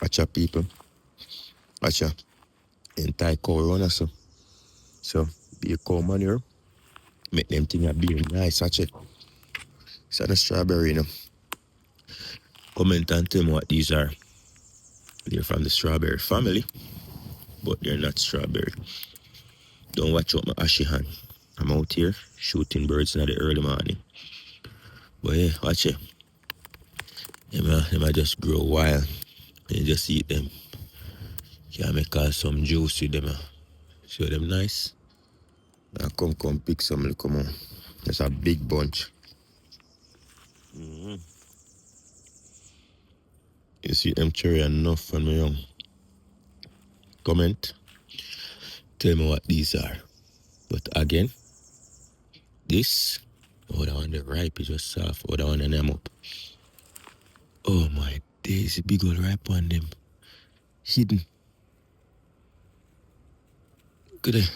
Watch out, people. Watch out. Entire cow run also. So, be a cow manure. Make them thing a be nice, watch it. It's not a strawberry, you know. Comment and tell me what these are. They're from the strawberry family, but they're not strawberry. Don't watch out my ashy hand. I'm out here shooting birds in the early morning. But yeah, watch it. They might just grow wild. And you just eat them. Can make some juice with them. See them nice? Now come pick some, look, come on. That's a big bunch. You see them cherry enough when me young. Comment. Tell me what these are. But again, this, that one the ripe is just soft. That one and them up. Oh my days, big old ripe on them. Hidden. Look at that.